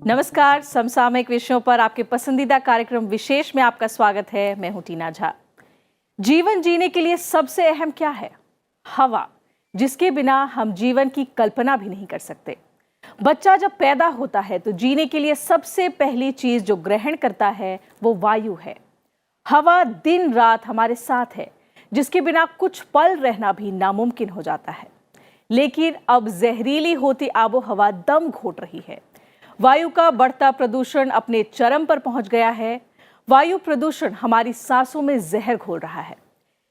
नमस्कार, समसामयिक विषयों पर आपके पसंदीदा कार्यक्रम विशेष में आपका स्वागत है। मैं हूं टीना झा। जीवन जीने के लिए सबसे अहम क्या है? हवा, जिसके बिना हम जीवन की कल्पना भी नहीं कर सकते। बच्चा जब पैदा होता है तो जीने के लिए सबसे पहली चीज जो ग्रहण करता है वो वायु है। हवा दिन रात हमारे साथ है, जिसके बिना कुछ पल रहना भी नामुमकिन हो जाता है। लेकिन अब जहरीली होती आबो हवा दम घोट रही है। वायु का बढ़ता प्रदूषण अपने चरम पर पहुंच गया है। वायु प्रदूषण हमारी सांसों में जहर घोल रहा है।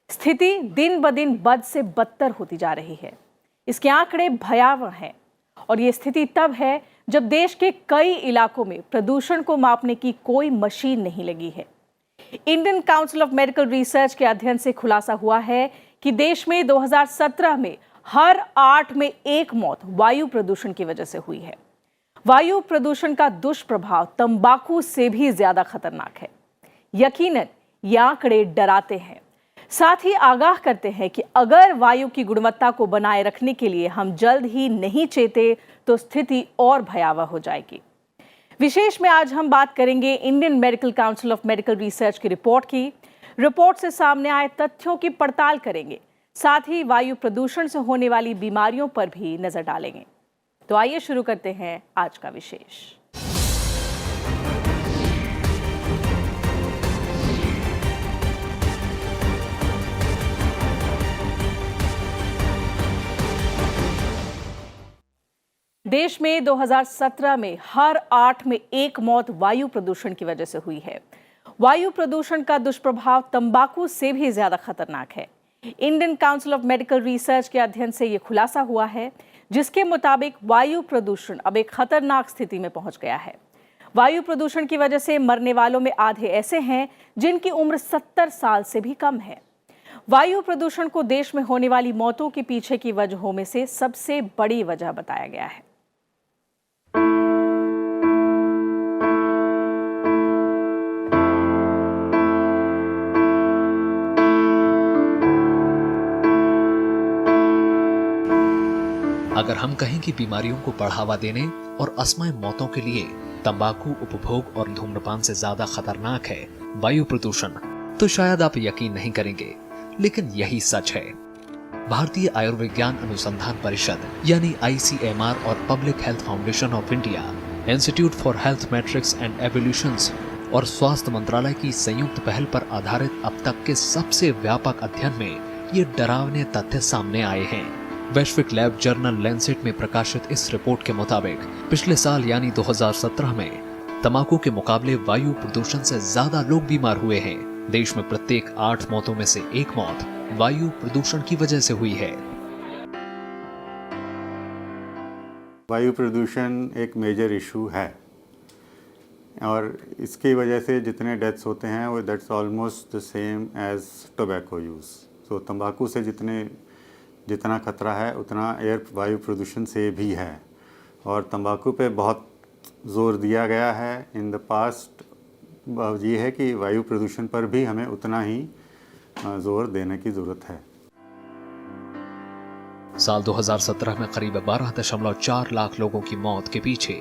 स्थिति दिन ब दिन बद से बदतर होती जा रही है। इसके आंकड़े भयावह हैं और ये स्थिति तब है जब देश के कई इलाकों में प्रदूषण को मापने की कोई मशीन नहीं लगी है। Indian council of medical research के अध्ययन से खुलासा हुआ है कि देश में 2017 में हर 8 में 1 मौत वायु प्रदूषण की वजह से हुई है। वायु प्रदूषण का दुष्प्रभाव तंबाकू से भी ज्यादा खतरनाक है। यकीनन ये आंकड़े डराते हैं, साथ ही आगाह करते हैं कि अगर वायु की गुणवत्ता को बनाए रखने के लिए हम जल्द ही नहीं चेते तो स्थिति और भयावह हो जाएगी। विशेष में आज हम बात करेंगे Indian medical council of medical research की रिपोर्ट की। रिपोर्ट से सामने आए तथ्यों की पड़ताल करेंगे, साथ ही वायु प्रदूषण से होने वाली बीमारियों पर भी नजर डालेंगे। तो आइए शुरू करते हैं आज का विशेष। देश में 2017 में हर 8 में 1 मौत वायु प्रदूषण की वजह से हुई है। वायु प्रदूषण का दुष्प्रभाव तंबाकू से भी ज्यादा खतरनाक है। Indian council of medical research के अध्ययन से यह खुलासा हुआ है, जिसके मुताबिक वायु प्रदूषण अब एक खतरनाक स्थिति में पहुंच गया है। वायु प्रदूषण की वजह से मरने वालों में आधे ऐसे हैं जिनकी उम्र 70 साल से भी कम है। वायु प्रदूषण को देश में होने वाली मौतों के पीछे की वजहों में से सबसे बड़ी वजह बताया गया है। अगर हम कहें कि बीमारियों को बढ़ावा देने और असमय मौतों के लिए तंबाकू उपभोग और धूम्रपान से ज्यादा खतरनाक है वायु प्रदूषण, तो शायद आप यकीन नहीं करेंगे, लेकिन यही सच है। भारतीय आयुर्विज्ञान अनुसंधान परिषद यानी ICMR और public health foundation of India, institute for health matrix and evolutions और स्वास्थ्य मंत्रालय की संयुक्त पहल पर आधारित अब तक के सबसे व्यापक अध्ययन में ये डरावने तथ्य सामने आए हैं। वैश्विक लैब जर्नल लैंसेट में प्रकाशित इस रिपोर्ट के मुताबिक पिछले साल यानी 2017 में तंबाकू के मुकाबले वायु प्रदूषण से ज्यादा लोग बीमार हुए हैं। देश में प्रत्येक 8 मौतों में से 1 मौत वायु प्रदूषण की वजह से हुई है। वायु प्रदूषण एक मेजर इशू है और इसकी वजह से जितने डेथ्स होते हैं वो that's almost the same as tobacco use. तो तंबाकू से जितना खतरा है उतना एयर वायु प्रदूषण से भी है और तंबाकू पे बहुत ज़ोर दिया गया है इन द पास्ट। ये है कि वायु प्रदूषण पर भी हमें उतना ही ज़ोर देने की ज़रूरत है। साल 2017 में करीब 12.4 लाख लोगों की मौत के पीछे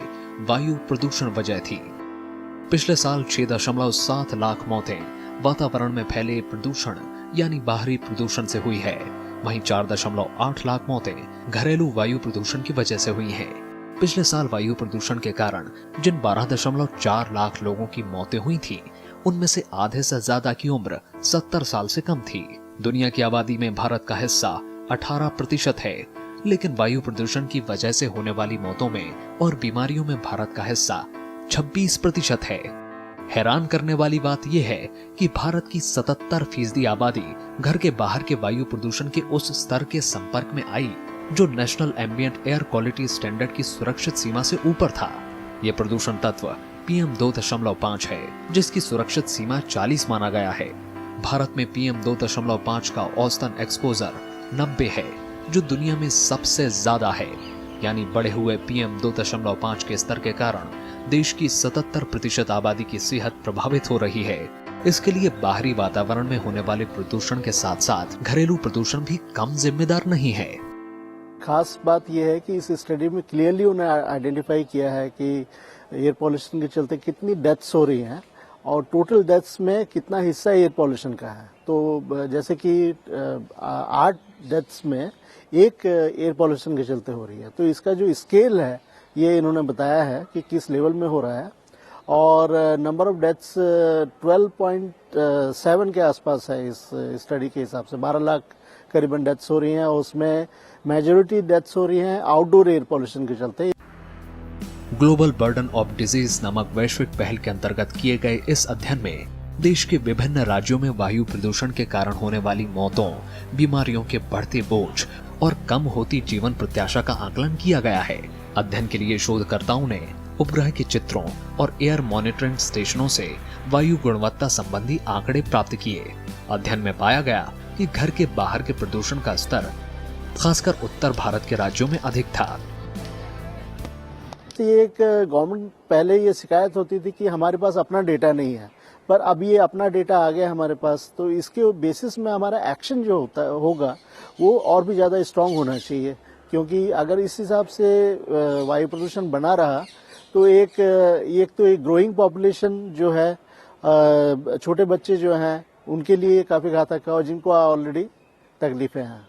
वायु प्रदूषण वजह थी। पिछले साल 6.7 लाख मौतें वातावरण में फैले प्रदूषण यानी बाहरी प्रदूषण से हुई है। वहीं 4.8 लाख मौतें घरेलू वायु प्रदूषण की वजह से हुई हैं। पिछले साल वायु प्रदूषण के कारण जिन 12.4 लाख लोगों की मौतें हुई थीं, उनमें से आधे से ज्यादा की उम्र 70 साल से कम थी। दुनिया की आबादी में भारत का हिस्सा 18% है, लेकिन वायु प्रदूषण की वजह से होने वाली मौतों में और बीमारियों में भारत का हिस्सा 26% है। हैरान करने वाली बात यह है कि भारत की 77% आबादी घर के बाहर के वायु प्रदूषण के उस स्तर के संपर्क में आई जो national ambient air quality standard की सुरक्षित सीमा से ऊपर था। यह प्रदूषण तत्व PM 2.5 है, जिसकी सुरक्षित सीमा 40 माना गया है। भारत में PM 2.5 का औसतन एक्सपोजर 90 है, जो दुनिया में सबसे ज्यादा है। यानी बढ़े हुए PM 2.5 के स्तर के कारण देश की 77% आबादी की सेहत प्रभावित हो रही है। इसके लिए बाहरी वातावरण में होने वाले प्रदूषण के साथ साथ घरेलू प्रदूषण भी कम जिम्मेदार नहीं है। खास बात यह है कि इस स्टडी में क्लियरली उन्हें आइडेंटिफाई किया है कि एयर पॉल्यूशन के चलते कितनी डेथ्स हो रही हैं और टोटल डेथ्स में कितना हिस्सा एयर पॉल्यूशन का है। तो जैसे कि 8 डेथ्स में एक एयर पॉल्यूशन के चलते हो रही है। तो इसका जो स्केल है ये इन्होंने बताया है कि किस लेवल में हो रहा है और नंबर ऑफ डेथ्स 12.7 के आसपास है इस स्टडी के हिसाब से। 12 लाख करीबन डेथ्स हो रही हैं और उसमें मेजॉरिटी डेथ्स हो रही हैं आउटडोर एयर पॉल्यूशन के चलते। ग्लोबल बर्डन ऑफ डिजीज नामक वैश्विक पहल के अंतर्गत किए गए इस अध्ययन में देश के विभिन्न राज्यों में वायु प्रदूषण के कारण होने वाली मौतों, बीमारियों के बढ़ते बोझ और कम होती जीवन प्रत्याशा का आकलन किया गया है। अध्ययन के लिए शोधकर्ताओं ने उपग्रह के चित्रों और एयर मॉनिटरिंग स्टेशनों से वायु गुणवत्ता संबंधी आंकड़े प्राप्त किए। अध्ययन में पाया गया कि घर के बाहर के प्रदूषण का स्तर खासकर उत्तर भारत के राज्यों में अधिक था। तो ये एक गवर्नमेंट पहले ये शिकायत होती थी कि हमारे पास अपना डेटा नहीं है, पर अब ये अपना डेटा आ गया हमारे पास, तो इसके बेसिस में हमारा एक्शन जो होगा वो और भी ज़्यादा स्ट्रांग होना चाहिए। क्योंकि अगर इस हिसाब से वायु प्रदूषण बना रहा तो एक ग्रोइंग पॉपुलेशन जो है, छोटे बच्चे जो हैं उनके लिए काफ़ी घातक है और जिनको ऑलरेडी तकलीफें हैं।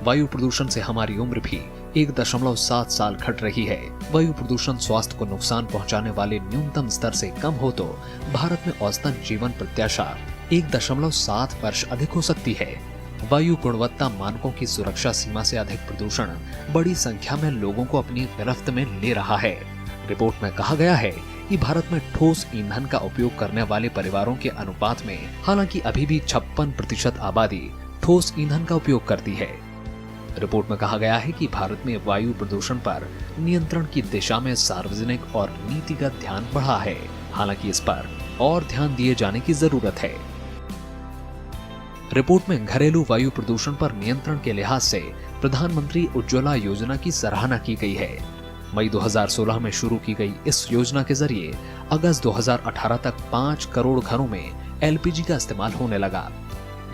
वायु प्रदूषण से हमारी उम्र भी 1.7 साल घट रही है। वायु प्रदूषण स्वास्थ्य को नुकसान पहुंचाने वाले न्यूनतम स्तर से कम हो तो भारत में औसतन जीवन प्रत्याशा 1.7 वर्ष अधिक हो सकती है। वायु गुणवत्ता मानकों की सुरक्षा सीमा से अधिक प्रदूषण बड़ी संख्या में लोगों को अपनी गिरफ्त में ले रहा है। रिपोर्ट में कहा गया है कि भारत में ठोस ईंधन का उपयोग करने वाले परिवारों के अनुपात में हालांकि अभी भी 56% आबादी ठोस ईंधन का उपयोग करती है। रिपोर्ट में कहा गया है कि भारत में वायु प्रदूषण पर नियंत्रण की दिशा में सार्वजनिक और नीतिगत ध्यान बढ़ा है, हालांकि इस पर और ध्यान दिए जाने की जरूरत है। रिपोर्ट में घरेलू वायु प्रदूषण पर नियंत्रण के लिहाज से प्रधानमंत्री उज्ज्वला योजना की सराहना की गई है। मई 2016 में शुरू की गई इस योजना के जरिए अगस्त 2018 तक 5 करोड़ घरों में एलपीजी का इस्तेमाल होने लगा।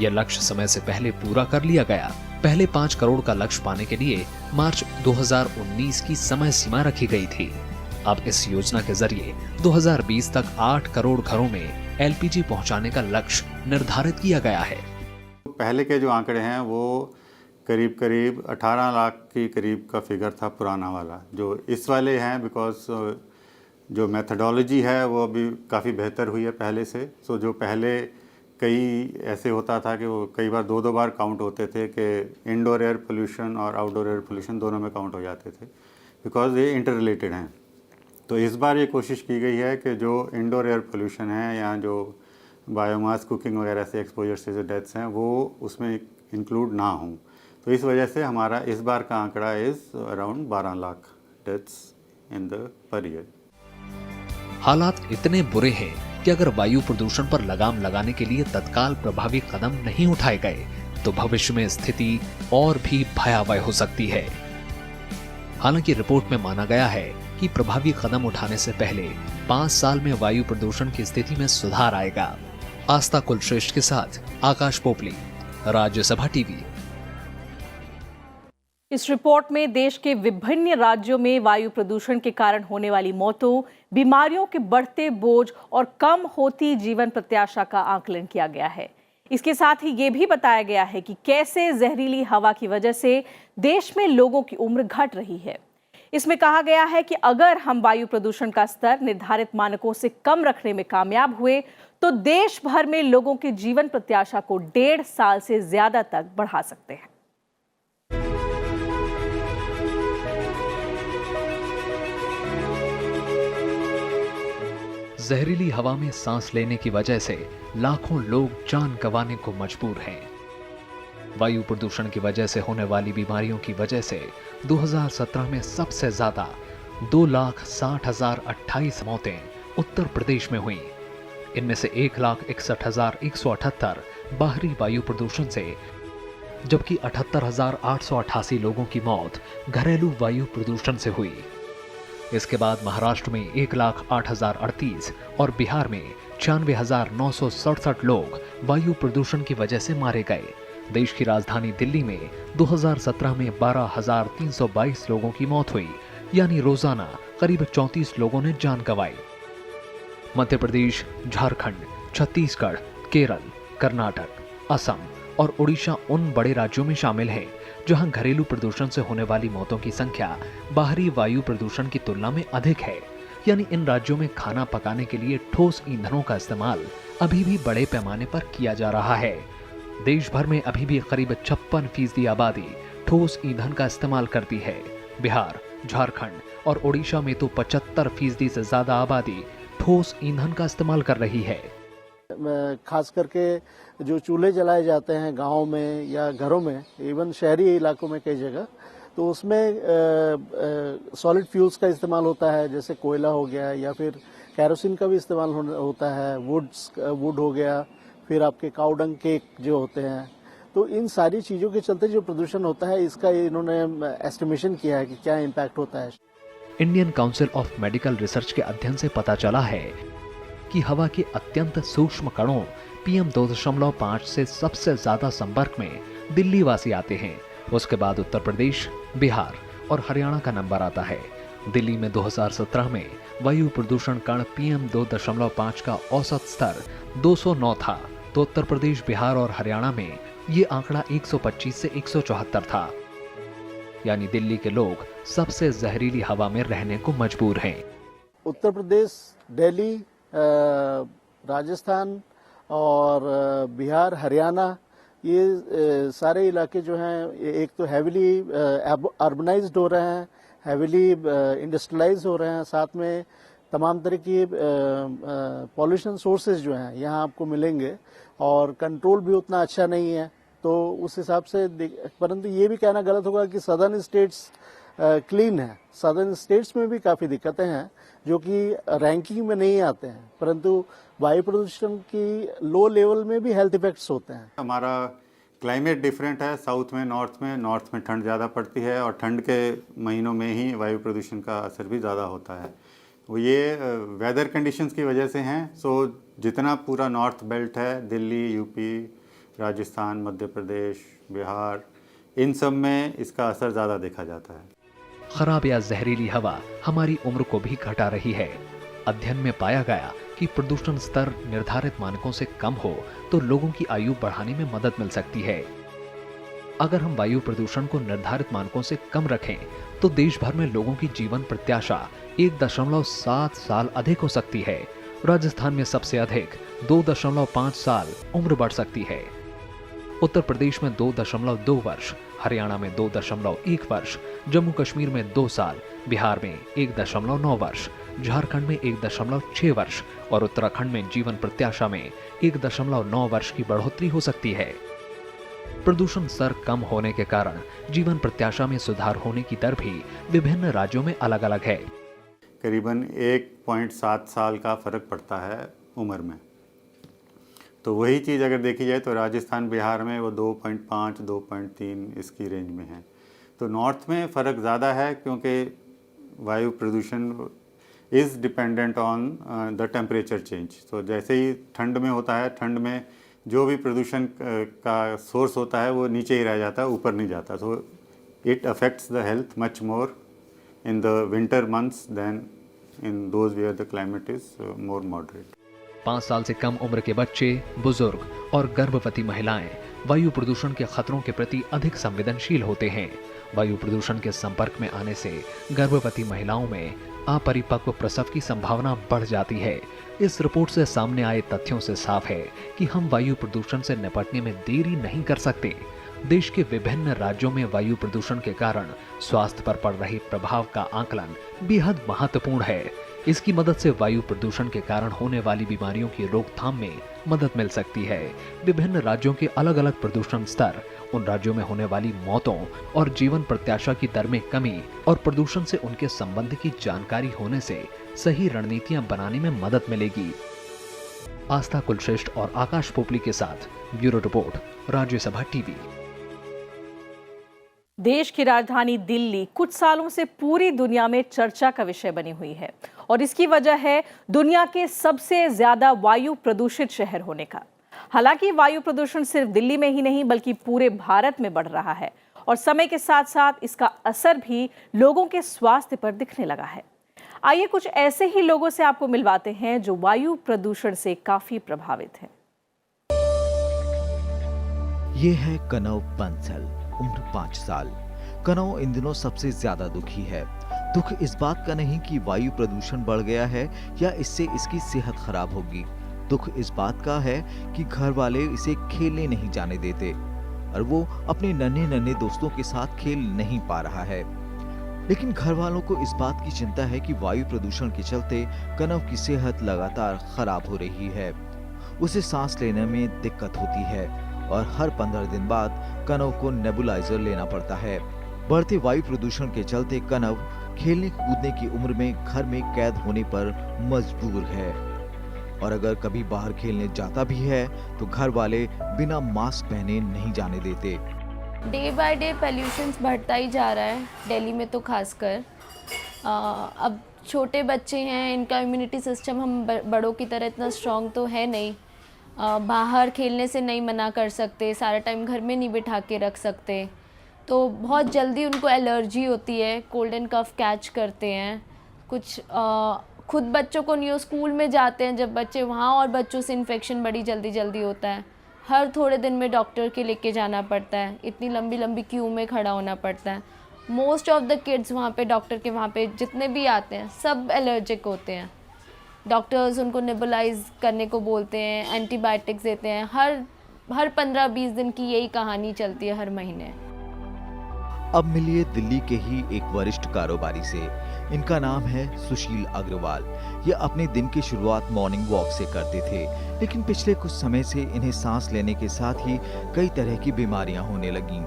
यह लक्ष्य समय से पहले पूरा कर लिया गया। पहले 5 करोड़ का लक्ष्य पाने के लिए मार्च 2019 की समय सीमा रखी गई थी। अब इस योजना के जरिए 2020 तक 8 करोड़ घरों में एलपीजी पहुंचाने का लक्ष्य निर्धारित किया गया है। पहले के जो आंकड़े हैं वो करीब 18 लाख के करीब का फिगर था पुराना वाला। जो इस वाले हैं बिकॉज जो मेथडोलॉजी है वो अभी काफ़ी बेहतर हुई है पहले से। सो जो पहले कई ऐसे होता था कि वो कई बार दो बार काउंट होते थे कि इंडोर एयर पोल्यूशन और आउटडोर एयर पोल्यूशन दोनों में काउंट हो जाते थे बिकॉज ये इंटर रिलेटेड हैं। तो इस बार ये कोशिश की गई है कि जो इंडोर एयर पोल्यूशन है या जो बायोमास कुकिंग वगैरह से एक्सपोजर से जो डेथ्स हैं वो उसमें इंक्लूड ना हों। तो इस वजह से हमारा इस बार का आंकड़ा is around 12 lakh deaths in the per year. हालात इतने बुरे हैं कि अगर वायु प्रदूषण पर लगाम लगाने के लिए तत्काल प्रभावी कदम नहीं उठाए गए तो भविष्य में स्थिति और भी भयावह हो सकती है। हालांकि रिपोर्ट में माना गया है कि प्रभावी कदम उठाने से पहले 5 साल में वायु प्रदूषण की स्थिति में सुधार आएगा। आस्था कुलश्रेष्ठ के साथ आकाश पोपली, राज्यसभा टीवी। इस रिपोर्ट में देश के विभिन्न राज्यों में वायु प्रदूषण के कारण होने वाली मौतों, बीमारियों के बढ़ते बोझ और कम होती जीवन प्रत्याशा का आकलन किया गया है। इसके साथ ही ये भी बताया गया है कि कैसे जहरीली हवा की वजह से देश में लोगों की उम्र घट रही है। इसमें कहा गया है कि अगर हम वायु प्रदूषण का स्तर निर्धारित मानकों से कम रखने में कामयाब हुए तो देश भर में लोगों की जीवन प्रत्याशा को 1.5 साल से ज्यादा तक बढ़ा सकते हैं। जहरीली हवा में सांस लेने की वजह से लाखों लोग जान गंवाने को मजबूर हैं। वायु प्रदूषण की वजह से होने वाली बीमारियों की वजह से 2017 में सबसे ज्यादा 2,60,028 मौतें उत्तर प्रदेश में हुई। इनमें से 1,61,178 बाहरी वायु प्रदूषण से, जबकि 78,888 लोगों की मौत घरेलू वायु प्रदूषण से हुई। इसके बाद महाराष्ट्र में 1,08,038 और बिहार में 96,967 लोग वायु प्रदूषण की वजह से मारे गए। देश की राजधानी दिल्ली में 2017 में 12,322 लोगों की मौत हुई, यानी रोजाना करीब 34 लोगों ने जान गंवाई। मध्य प्रदेश, झारखंड, छत्तीसगढ़, केरल, कर्नाटक, असम और उड़ीसा उन बड़े राज्यों में शामिल हैं जहां घरेलू प्रदूषण से होने वाली मौतों की संख्या बाहरी वायु प्रदूषण की तुलना में अधिक है। यानी इन राज्यों में खाना पकाने के लिए ठोस ईंधनों का इस्तेमाल अभी भी बड़े पैमाने पर किया जा रहा है। देश भर में अभी भी करीब 56% आबादी ठोस ईंधन का इस्तेमाल करती है। बिहार, झारखंड और उड़ीसा में तो 75% से ज्यादा आबादी ठोस ईंधन का इस्तेमाल कर रही है। खास करके जो चूल्हे जलाए जाते हैं गांव में या घरों में, इवन शहरी इलाकों में कई जगह, तो उसमें सॉलिड फ्यूल्स का इस्तेमाल होता है, जैसे कोयला हो गया या फिर कैरोसिन का भी इस्तेमाल होता है, वुड हो गया, फिर आपके काउडंग केक जो होते हैं। तो इन सारी चीजों के चलते जो प्रदूषण होता है, इसका इन्होंने एस्टिमेशन किया है कि क्या इम्पैक्ट होता है। Indian council of medical research के अध्ययन से पता चला है कि हवा के अत्यंत सूक्ष्म कणों PM 2.5 से सबसे ज्यादा संपर्क में दिल्ली वासी आते हैं। उसके बाद उत्तर प्रदेश, बिहार और हरियाणा का नंबर आता है। दिल्ली में 2017 में वायु प्रदूषण कण PM 2.5 का औसत स्तर 209 था, तो उत्तर प्रदेश, बिहार और हरियाणा में ये आंकड़ा 125 से 174 था। यानी दिल्ली के लोग सबसे जहरीली हवा में रहने को मजबूर हैं। उत्तर प्रदेश, दिल्ली, राजस्थान और बिहार, हरियाणा, ये सारे इलाके जो हैं, एक तो हैविली अर्बनाइज्ड हो रहे हैं, हैविली इंडस्ट्रियलाइज हो रहे हैं, साथ में तमाम तरह की पॉल्यूशन सोर्सेज जो हैं यहाँ आपको मिलेंगे और कंट्रोल भी उतना अच्छा नहीं है। तो उस हिसाब से, परंतु ये भी कहना गलत होगा कि सदर्न स्टेट्स क्लीन है। सदर्न स्टेट्स में भी काफी दिक्कतें हैं जो कि रैंकिंग में नहीं आते हैं, परंतु वायु प्रदूषण की लो लेवल में भी हेल्थ इफेक्ट्स होते हैं। हमारा क्लाइमेट डिफरेंट है, साउथ में, नॉर्थ में ठंड ज़्यादा पड़ती है और ठंड के महीनों में ही वायु प्रदूषण का असर भी ज़्यादा होता है। वो ये वेदर कंडीशंस की वजह से हैं। सो जितना पूरा नॉर्थ बेल्ट है, दिल्ली, यूपी, राजस्थान, मध्य प्रदेश, बिहार, इन सब में इसका असर ज़्यादा देखा जाता है। खराब या जहरीली हवा हमारी उम्र को भी घटा रही है। अध्ययन में पाया गया कि प्रदूषण स्तर निर्धारित मानकों से कम हो तो लोगों की आयु बढ़ाने में मदद मिल सकती है। अगर हम वायु प्रदूषण को निर्धारित मानकों से कम रखें तो देश भर में लोगों की जीवन प्रत्याशा 1.7 साल अधिक हो सकती है। राजस्थान में सबसे अधिक 2.5 साल उम्र बढ़ सकती है। उत्तर प्रदेश में 2.2 वर्ष, हरियाणा में 2.1 वर्ष, जम्मू कश्मीर में 2 साल, बिहार में 1.9 वर्ष, झारखंड में 1.6 वर्ष और उत्तराखंड में जीवन प्रत्याशा में 1.9 वर्ष की बढ़ोतरी हो सकती है। प्रदूषण स्तर कम होने के कारण जीवन प्रत्याशा में सुधार होने की दर भी विभिन्न राज्यों में अलग अलग है। करीबन 1.7 साल का फर्क पड़ता है उम्र में। तो वही चीज़ अगर देखी जाए तो राजस्थान, बिहार में वो 2.5, 2.3 इसकी रेंज में है। तो नॉर्थ में फ़र्क ज़्यादा है क्योंकि वायु प्रदूषण is dependent on the temperature change. तो जैसे ही ठंड में होता है, ठंड में जो भी प्रदूषण का सोर्स होता है वो नीचे ही रह जाता है, ऊपर नहीं जाता। तो it affects the health much more in the winter months than in those where the climate is more moderate. 5 साल से कम उम्र के बच्चे, बुजुर्ग और गर्भवती महिलाएं वायु प्रदूषण के खतरों के प्रति अधिक संवेदनशील होते हैं। वायु प्रदूषण के संपर्क में आने से गर्भवती महिलाओं में अपरिपक्व प्रसव की संभावना बढ़ जाती है। इस रिपोर्ट से सामने आए तथ्यों से साफ है कि हम वायु प्रदूषण से निपटने में देरी नहीं कर सकते। देश के विभिन्न राज्यों में वायु प्रदूषण के कारण स्वास्थ्य पर पड़ रहे प्रभाव का आकलन बेहद महत्वपूर्ण है। इसकी मदद से वायु प्रदूषण के कारण होने वाली बीमारियों की रोकथाम में मदद मिल सकती है। विभिन्न राज्यों के अलग अलग प्रदूषण स्तर, उन राज्यों में होने वाली मौतों और जीवन प्रत्याशा की दर में कमी और प्रदूषण से उनके संबंध की जानकारी होने से सही रणनीतियां बनाने में मदद मिलेगी। आस्था कुलश्रेष्ठ और आकाश पोपली के साथ ब्यूरो रिपोर्ट, राज्यसभा टीवी। देश की राजधानी दिल्ली कुछ सालों से पूरी दुनिया में चर्चा का विषय बनी हुई है और इसकी वजह है दुनिया के सबसे ज्यादा वायु प्रदूषित शहर होने का। हालांकि वायु प्रदूषण सिर्फ दिल्ली में ही नहीं बल्कि पूरे भारत में बढ़ रहा है और समय के साथ साथ इसका असर भी लोगों के स्वास्थ्य पर दिखने लगा है। आइए कुछ ऐसे ही लोगों से आपको मिलवाते हैं जो वायु प्रदूषण से काफी प्रभावित हैं। ये है कनव बंसल, उम्र 5 साल। कनव इन दिनों सबसे ज्यादा दुखी है। दुख इस बात का नहीं कि वायु प्रदूषण बढ़ गया है या इससे इसकी सेहत खराब होगी। दुख इस बात का है कि घर वाले इसे खेलने नहीं जाने देते और वो अपने नन्हे नन्हे दोस्तों के साथ खेल नहीं पा रहा है। लेकिन घर वालों को इस बात की चिंता है कि वायु प्रदूषण के चलते कनव की सेहत लगातार खराब हो रही है। उसे सांस लेने में दिक्कत होती है और हर 15 दिन बाद कनव को नेबुलाइजर लेना पड़ता है। बढ़ते वायु प्रदूषण के चलते कनव खेलने कूदने की उम्र में घर में कैद होने पर मजबूर है और अगर कभी बाहर खेलने जाता भी है तो घर वाले बिना मास्क पहने नहीं जाने देते। डे बाय डे पॉल्यूशन बढ़ता ही जा रहा है, दिल्ली में तो खासकर। अब छोटे बच्चे हैं, इनका इम्यूनिटी सिस्टम हम बड़ों की तरह इतना स्ट्रॉन्ग तो है नहीं। बाहर खेलने से नहीं मना कर सकते, सारा टाइम घर में नहीं बिठा के रख सकते, तो बहुत जल्दी उनको एलर्जी होती है, कोल्ड एंड कफ कैच करते हैं। कुछ खुद बच्चों को नहीं हो, स्कूल में जाते हैं जब बच्चे, वहाँ और बच्चों से इन्फेक्शन बड़ी जल्दी होता है। हर थोड़े दिन में डॉक्टर के लेके जाना पड़ता है, इतनी लंबी क्यू में खड़ा होना पड़ता है। मोस्ट ऑफ द किड्स वहाँ पे डॉक्टर के वहाँ पे जितने भी आते हैं सब एलर्जिक होते हैं। डॉक्टर्स उनको नेबुलाइज करने को बोलते हैं, एंटीबायोटिक्स देते हैं। हर 15-20 दिन की यही कहानी चलती है हर महीने। अब मिलिए दिल्ली के ही एक वरिष्ठ कारोबारी से। इनका नाम है सुशील अग्रवाल। ये अपने दिन की शुरुआत मॉर्निंग वॉक से करते थे, लेकिन पिछले कुछ समय से इन्हें सांस लेने के साथ ही कई तरह की बीमारियां होने लगीं।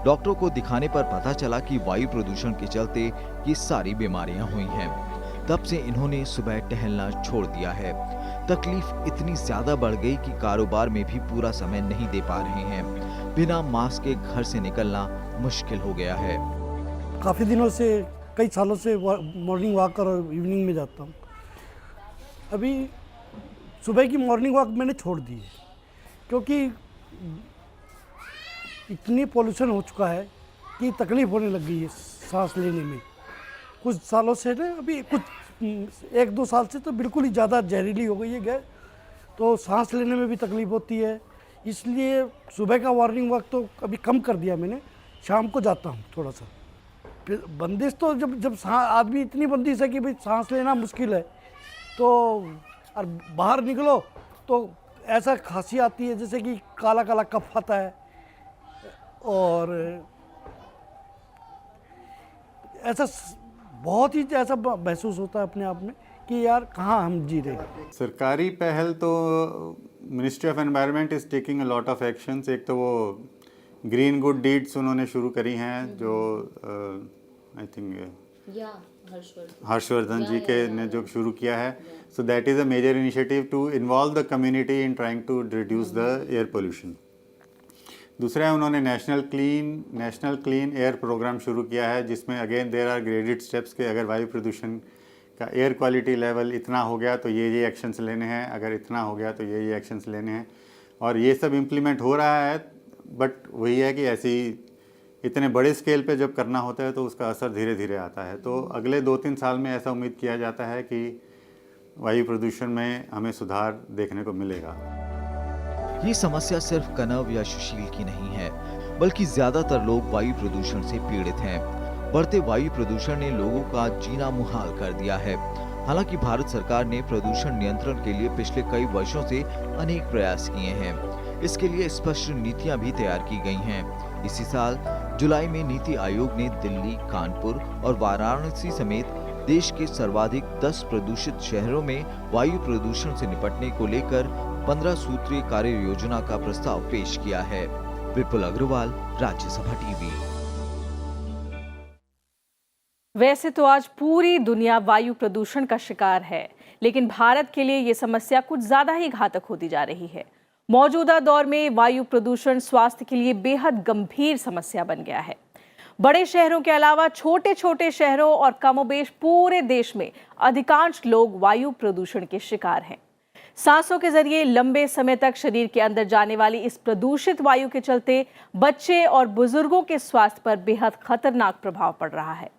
डॉक्टर को दिखाने पर पता चला कि वायु प्रदूषण के चलते ये सारी बीमारियां हुई हैं। तब से इन्होंने सुबह टहलना छोड़ दिया है। तकलीफ इतनी ज्यादा बढ़ गई कि कारोबार में भी पूरा समय नहीं दे पा रहे हैं। बिना मास्क के घर से निकलना मुश्किल हो गया है। काफ़ी दिनों से, कई सालों से मॉर्निंग वॉक और इवनिंग में जाता हूँ। अभी सुबह की मॉर्निंग वॉक मैंने छोड़ दी है क्योंकि इतनी पॉल्यूशन हो चुका है कि तकलीफ होने लग गई है सांस लेने में। कुछ सालों से ना, अभी कुछ 1-2 साल से तो बिल्कुल ही ज़्यादा जहरीली हो गई है गैस, तो सांस लेने में भी तकलीफ होती है। इसलिए सुबह का मॉर्निंग वॉक तो अभी कम कर दिया मैंने, शाम को जाता हूँ थोड़ा सा। फिर बंदिश तो जब आदमी इतनी बंदिश है कि भाई सांस लेना मुश्किल है, तो और बाहर निकलो तो ऐसा खांसी आती है जैसे कि काला काला कफ आता है और ऐसा बहुत ही ऐसा महसूस होता है अपने आप में कि यार कहाँ हम जी रहे हैं। सरकारी पहल तो ministry of environment is taking a lot of actions. एक तो वो ग्रीन गुड डीड्स उन्होंने शुरू करी हैं, जो आई थिंक हर्षवर्धन जी के ने जो शुरू किया है। So that is a major initiative to involve the community in trying to reduce the air pollution. दूसरा है, उन्होंने नेशनल क्लीन एयर प्रोग्राम शुरू किया है, जिसमें again there are graded steps के अगर वायु प्रदूषण का एयर क्वालिटी लेवल इतना हो गया तो ये एक्शंस लेने हैं, अगर इतना हो गया तो ये एक्शंस लेने हैं, और ये सब इम्प्लीमेंट हो रहा है। बट वही है कि ऐसी इतने बड़े स्केल पे जब करना होता है तो उसका असर धीरे धीरे आता है। तो अगले 2-3 साल में ऐसा उम्मीद किया जाता है कि वायु प्रदूषण में हमें सुधार देखने को मिलेगा। ये समस्या सिर्फ कनव या सुशील की नहीं है, बल्कि ज्यादातर लोग वायु प्रदूषण से पीड़ित हैं। बढ़ते वायु प्रदूषण ने लोगों का जीना मुहाल कर दिया है। हालांकि भारत सरकार ने प्रदूषण नियंत्रण के लिए पिछले कई वर्षों से अनेक प्रयास किए हैं। इसके लिए स्पष्ट नीतियां भी तैयार की गई हैं। इसी साल जुलाई में नीति आयोग ने दिल्ली, कानपुर और वाराणसी समेत देश के सर्वाधिक 10 प्रदूषित शहरों में वायु प्रदूषण से निपटने को लेकर 15 सूत्रीय कार्य योजना का प्रस्ताव पेश किया है। विपुल अग्रवाल, राज्यसभा टीवी। वैसे तो आज पूरी दुनिया वायु प्रदूषण का शिकार है, लेकिन भारत के लिए ये समस्या कुछ ज्यादा ही घातक होती जा रही है। मौजूदा दौर में वायु प्रदूषण स्वास्थ्य के लिए बेहद गंभीर समस्या बन गया है। बड़े शहरों के अलावा छोटे छोटे शहरों और कमोबेश पूरे देश में अधिकांश लोग वायु प्रदूषण के शिकार हैं। सांसों के जरिए लंबे समय तक शरीर के अंदर जाने वाली इस प्रदूषित वायु के चलते बच्चे और बुजुर्गों के स्वास्थ्य पर बेहद खतरनाक प्रभाव पड़ रहा है।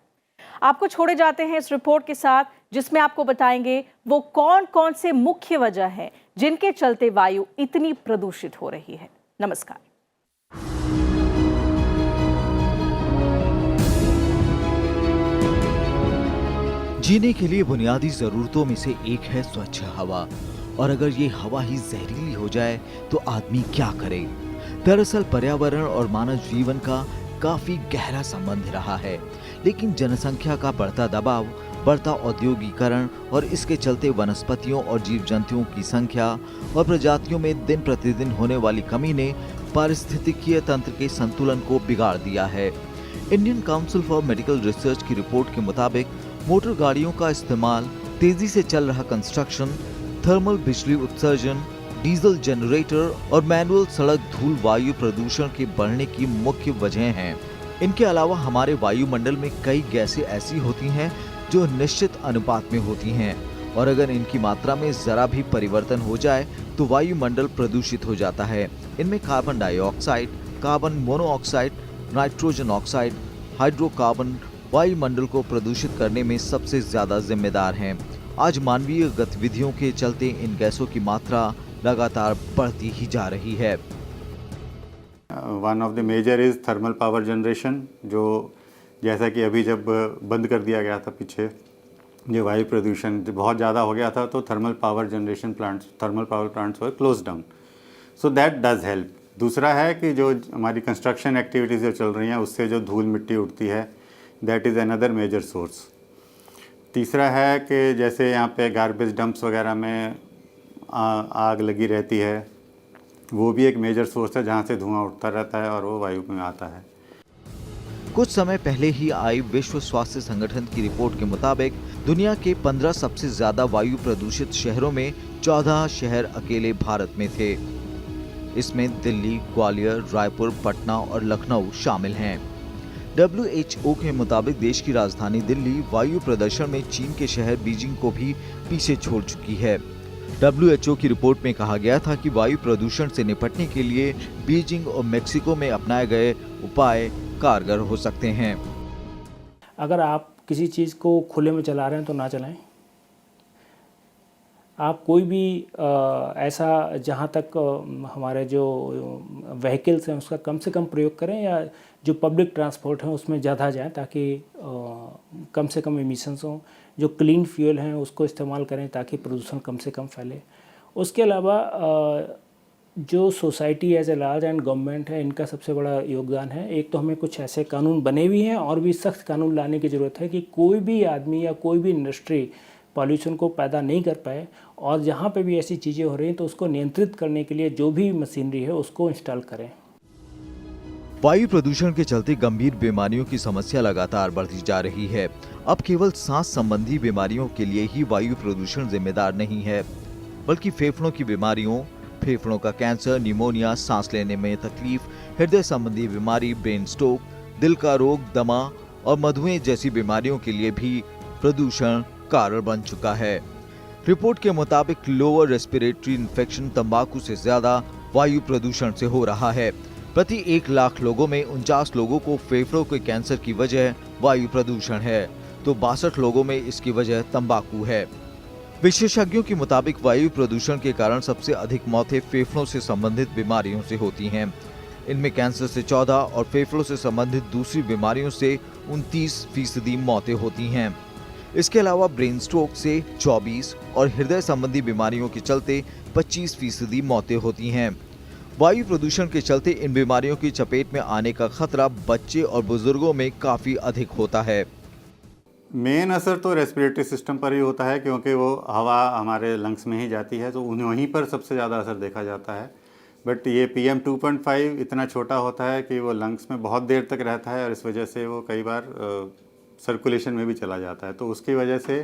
आपको छोड़े जाते हैं इस रिपोर्ट के साथ, जिसमें आपको बताएंगे वो कौन कौन से मुख्य वजह हैं जिनके चलते वायु इतनी प्रदूषित हो रही है। नमस्कार। जीने के लिए बुनियादी जरूरतों में से एक है स्वच्छ हवा, और अगर ये हवा ही जहरीली हो जाए तो आदमी क्या करे। दरअसल पर्यावरण और मानव जीवन का काफी गहरा संबंध रहा है, लेकिन जनसंख्या का बढ़ता दबाव, बढ़ता औद्योगिकरण और इसके चलते वनस्पतियों और जीव जंतुओं की संख्या और प्रजातियों में दिन प्रतिदिन होने वाली कमी ने पारिस्थितिकीय तंत्र के संतुलन को बिगाड़ दिया है। Indian council for medical research की रिपोर्ट के मुताबिक मोटर गाड़ियों का इस्तेमाल, तेजी से चल रहा कंस्ट्रक्शन, थर्मल बिजली उत्सर्जन, डीजल जनरेटर और मैनुअल सड़क धूल वायु प्रदूषण के बढ़ने की मुख्य वजह हैं। इनके अलावा हमारे वायुमंडल में कई गैसें ऐसी होती हैं जो निश्चित अनुपात में होती हैं, और अगर इनकी मात्रा में जरा भी परिवर्तन हो जाए तो वायुमंडल प्रदूषित हो जाता है। इनमें carbon dioxide, carbon monoxide, nitrogen oxide, hydrocarbon वायुमंडल को प्रदूषित करने में सबसे ज्यादा जिम्मेदार हैं। आज मानवीय गतिविधियों के चलते इन गैसों की मात्रा लगातार बढ़ती ही जा रही है। One of the major is thermal power generation, जो जैसा कि अभी जब बंद कर दिया गया था पीछे, ये वायु प्रदूषण बहुत ज़्यादा हो गया था, तो thermal power plants were close down, so that does help. दूसरा है कि जो हमारी कंस्ट्रक्शन एक्टिविटीज़ जो चल रही हैं उससे जो धूल मिट्टी उठती है, that is another major source. तीसरा है कि जैसे यहाँ पे गार्बेज डंप्स वगैरह में आग लगी रहती है, वो भी एक मेजर सोर्स है जहाँ से धुआं उठता रहता है और वो वायु में आता है। कुछ समय पहले ही आई विश्व स्वास्थ्य संगठन की रिपोर्ट के मुताबिक दुनिया के 15 सबसे ज्यादा वायु प्रदूषित शहरों में 14 शहर अकेले भारत में थे। इसमें दिल्ली, ग्वालियर, रायपुर, पटना और लखनऊ शामिल हैं। WHO के मुताबिक देश की राजधानी दिल्ली वायु प्रदूषण में चीन के शहर बीजिंग को भी पीछे छोड़ चुकी है। WHO की रिपोर्ट में कहा गया था कि वायु प्रदूषण से निपटने के लिए बीजिंग और मेक्सिको में अपनाए गए उपाय कारगर हो सकते हैं। अगर आप किसी चीज़ को खुले में चला रहे हैं तो ना चलाएं। आप कोई भी ऐसा जहाँ तक हमारे जो व्हीकल्स हैं उसका कम से कम प्रयोग करें, या जो पब्लिक ट्रांसपोर्ट है उसमें ज़्यादा जाएं ताकि कम से कम एमिशंस हों। जो क्लीन फ्यूल हैं उसको इस्तेमाल करें ताकि प्रदूषण कम से कम फैले। उसके अलावा जो society as a large and government है, इनका सबसे बड़ा योगदान है। एक तो हमें कुछ ऐसे कानून बने भी हैं और भी सख्त कानून लाने की ज़रूरत है कि कोई भी आदमी या कोई भी इंडस्ट्री पॉल्यूशन को पैदा नहीं कर पाए, और जहाँ पे भी ऐसी चीज़ें हो रही हैं तो उसको नियंत्रित करने के लिए जो भी मशीनरी है उसको इंस्टॉल करें। वायु प्रदूषण के चलते गंभीर बीमारियों की समस्या लगातार बढ़ती जा रही है। अब केवल सांस संबंधी बीमारियों के लिए ही वायु प्रदूषण जिम्मेदार नहीं है, बल्कि फेफड़ों की बीमारियों, फेफड़ों का कैंसर, निमोनिया, सांस लेने में तकलीफ, हृदय संबंधी बीमारी, ब्रेन स्ट्रोक, दिल का रोग, दमा और मधुमेह जैसी बीमारियों के लिए भी प्रदूषण कारण बन चुका है। रिपोर्ट के मुताबिक लोअर रेस्पिरेटरी इन्फेक्शन तंबाकू से ज्यादा वायु प्रदूषण से हो रहा है। प्रति 1 लाख लोगों में 49 लोगों को फेफड़ों के कैंसर की वजह वायु प्रदूषण है, तो 62 लोगों में इसकी वजह तंबाकू है। विशेषज्ञों के मुताबिक वायु प्रदूषण के कारण सबसे अधिक मौतें फेफड़ों से संबंधित बीमारियों से होती हैं। इनमें कैंसर से 14 और फेफड़ों से संबंधित दूसरी बीमारियों से 29% मौतें होती हैं। इसके अलावा ब्रेन स्ट्रोक से 24 और हृदय संबंधी बीमारियों के चलते 25% मौतें होती हैं। वायु प्रदूषण के चलते इन बीमारियों की चपेट में आने का खतरा बच्चे और बुजुर्गों में काफी अधिक होता है। मेन असर तो रेस्पिरेटरी सिस्टम पर ही होता है, क्योंकि वो हवा हमारे लंग्स में ही जाती है, तो वहीं पर सबसे ज़्यादा असर देखा जाता है। बट ये PM 2.5 इतना छोटा होता है कि वो लंग्स में बहुत देर तक रहता है, और इस वजह से वो कई बार सर्कुलेशन में भी चला जाता है। तो उसकी वजह से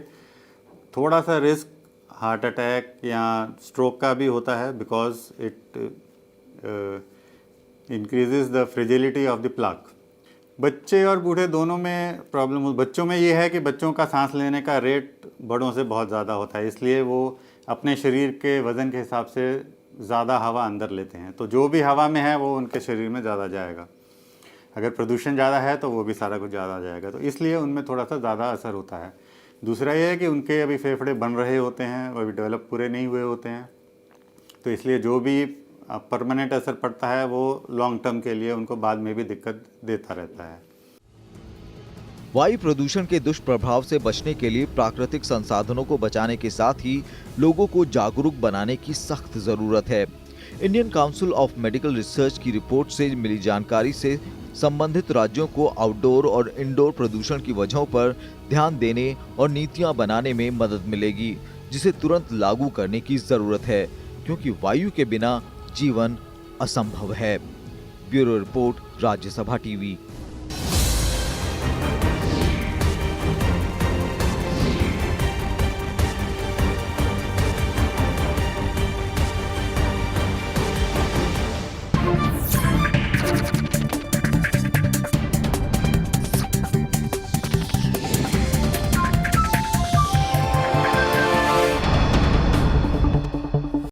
थोड़ा सा रिस्क हार्ट अटैक या स्ट्रोक का भी होता है, because it increases the fragility of the plaque. बच्चे और बूढ़े दोनों में प्रॉब्लम, बच्चों में ये है कि बच्चों का सांस लेने का रेट बड़ों से बहुत ज़्यादा होता है, इसलिए वो अपने शरीर के वज़न के हिसाब से ज़्यादा हवा अंदर लेते हैं, तो जो भी हवा में है वो उनके शरीर में ज़्यादा जाएगा। अगर प्रदूषण ज़्यादा है तो वो भी सारा कुछ ज़्यादा आ जाएगा, तो इसलिए उनमें थोड़ा सा ज़्यादा असर होता है। दूसरा ये है कि उनके अभी फेफड़े बन रहे होते हैं और अभी डेवलप पूरे नहीं हुए होते हैं, तो इसलिए जो भी परमानेंट असर पड़ता है वो लॉन्ग टर्म के लिए उनको बाद में भी दिक्कत देता रहता है। वायु प्रदूषण के दुष्प्रभाव से बचने के लिए प्राकृतिक संसाधनों को बचाने के साथ ही लोगों को जागरूक बनाने की सख्त जरूरत है। Indian council of medical research की रिपोर्ट से मिली जानकारी से संबंधित राज्यों को आउटडोर और इंडोर प्रदूषण की वजहों पर ध्यान देने और नीतियां बनाने में मदद मिलेगी, जिसे तुरंत लागू करने की जरूरत है, क्योंकि वायु के बिना जीवन असंभव है। Bureau report, Rajya Sabha TV.